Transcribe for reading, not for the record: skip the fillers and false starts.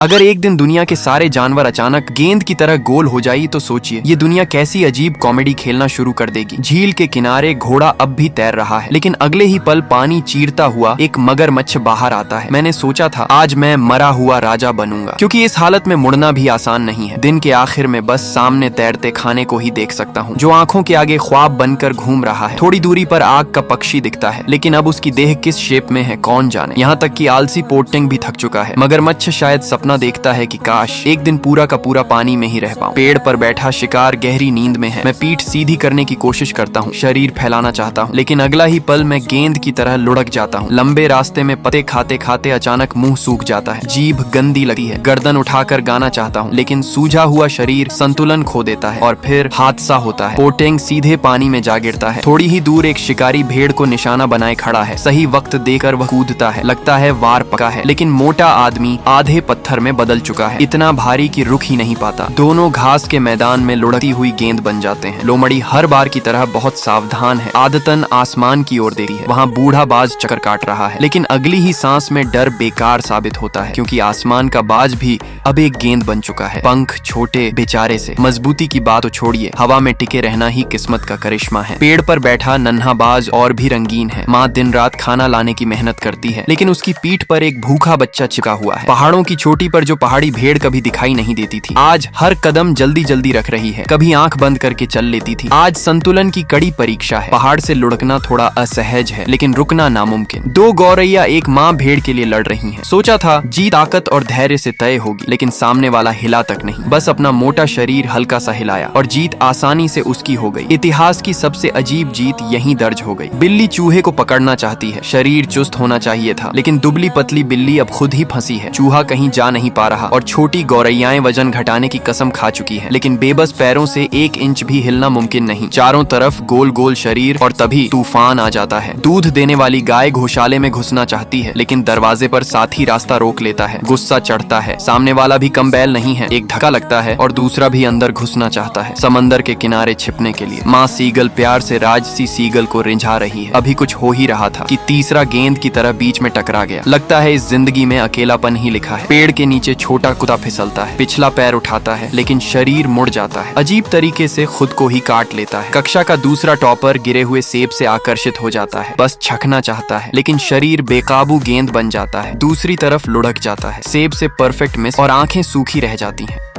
अगर एक दिन दुनिया के सारे जानवर अचानक गेंद की तरह गोल हो जाई तो सोचिए ये दुनिया कैसी अजीब कॉमेडी खेलना शुरू कर देगी। झील के किनारे घोड़ा अब भी तैर रहा है, लेकिन अगले ही पल पानी चीरता हुआ एक मगरमच्छ बाहर आता है। मैंने सोचा था आज मैं मरा हुआ राजा बनूंगा, क्योंकि इस हालत में मुड़ना भी आसान नहीं है। दिन के आखिर में बस सामने तैरते खाने को ही देख सकता हूँ, जो आंखों के आगे ख्वाब बनकर घूम रहा है। थोड़ी दूरी पर आग का पक्षी दिखता है, लेकिन अब उसकी देह किस शेप में है कौन जाने। यहाँ तक कि आलसी पोटिंग भी थक चुका है। मगरमच्छ शायद सपना देखता है कि काश एक दिन पूरा का पूरा पानी में ही रह पाऊं। पेड़ पर बैठा शिकार गहरी नींद में है। मैं पीठ सीधी करने की कोशिश करता हूँ, शरीर फैलाना चाहता हूँ, लेकिन अगला ही पल मैं गेंद की तरह लुढ़क जाता हूँ। लंबे रास्ते में पत्ते खाते खाते अचानक मुंह सूख जाता है, जीभ गंदी लगती है। गर्दन उठाकर गाना चाहता हूँ, लेकिन सूझा हुआ शरीर संतुलन खो देता है और फिर हादसा होता है। पोटेंग सीधे पानी में जा गिरता है। थोड़ी ही दूर एक शिकारी भेड़ को निशाना बनाए खड़ा है। सही वक्त देकर वह कूदता है। लगता है वार पका है, लेकिन मोटा आदमी आधे पत्थर में बदल चुका है, इतना भारी कि रुक ही नहीं पाता। दोनों घास के मैदान में लुढ़कती हुई गेंद बन जाते हैं। लोमड़ी हर बार की तरह बहुत सावधान है, आदतन आसमान की ओर देखती है। वहाँ बूढ़ा बाज चक्कर काट रहा है, लेकिन अगली ही सांस में डर बेकार साबित होता है, क्योंकि आसमान का बाज भी अब एक गेंद बन चुका है। पंख छोटे बेचारे से, मजबूती की बात तो छोड़िए, हवा में टिके रहना ही किस्मत का करिश्मा है। पेड़ पर बैठा नन्हा बाज और भी रंगीन है। माँ दिन रात खाना लाने की मेहनत करती है, लेकिन उसकी पीठ पर एक भूखा बच्चा चिपका हुआ है। पहाड़ों की चोटी पर जो पहाड़ी भेड़ कभी दिखाई नहीं देती थी, आज हर कदम जल्दी जल्दी रख रही है। कभी आंख बंद करके चल लेती थी, आज संतुलन की कड़ी परीक्षा है। पहाड़ से लुढ़कना थोड़ा असहज है, लेकिन रुकना नामुमकिन। दो गौरैया एक माँ भेड़ के लिए लड़ रही हैं। सोचा था जीत ताकत और धैर्य से तय होगी, लेकिन सामने वाला हिला तक नहीं, बस अपना मोटा शरीर हल्का सा हिलाया और जीत आसानी से उसकी हो गई। इतिहास की सबसे अजीब जीत यहीं दर्ज हो गई। बिल्ली चूहे को पकड़ना चाहती है, शरीर चुस्त होना चाहिए था, लेकिन दुबली पतली बिल्ली अब खुद ही फंसी है। चूहा कहीं जा नहीं पा रहा और छोटी गौरैयाएं वजन घटाने की कसम खा चुकी है, लेकिन बेबस पैरों से 1 इंच भी हिलना मुमकिन नहीं। चारों तरफ गोल गोल शरीर और तभी तूफान आ जाता है। दूध देने वाली गाय घोषाले में घुसना चाहती है, लेकिन दरवाजे पर साथी रास्ता रोक लेता है। गुस्सा चढ़ता है, सामने वाला भी कम बैल नहीं है। एक धक्का लगता है और दूसरा भी अंदर घुसना चाहता है, समंदर के किनारे छिपने के लिए। माँ सीगल प्यार से राजसी सीगल को रिझा रही है। अभी कुछ हो ही रहा था कि तीसरा गेंद की तरह बीच में टकरा गया। लगता है इस जिंदगी में अकेलापन ही लिखा है। पेड़ के नीचे छोटा कुत्ता फिसलता है, पिछला पैर उठाता है, लेकिन शरीर मुड़ जाता है। अजीब तरीके से खुद को ही काट लेता है। कक्षा का दूसरा टॉपर गिरे हुए सेब से आकर्षित हो जाता है, बस छकना चाहता है, लेकिन शरीर बेकाबू गेंद बन जाता है। दूसरी तरफ लुढ़क जाता है, सेब से परफेक्ट मिस और आंखें सूखी रह जाती हैं।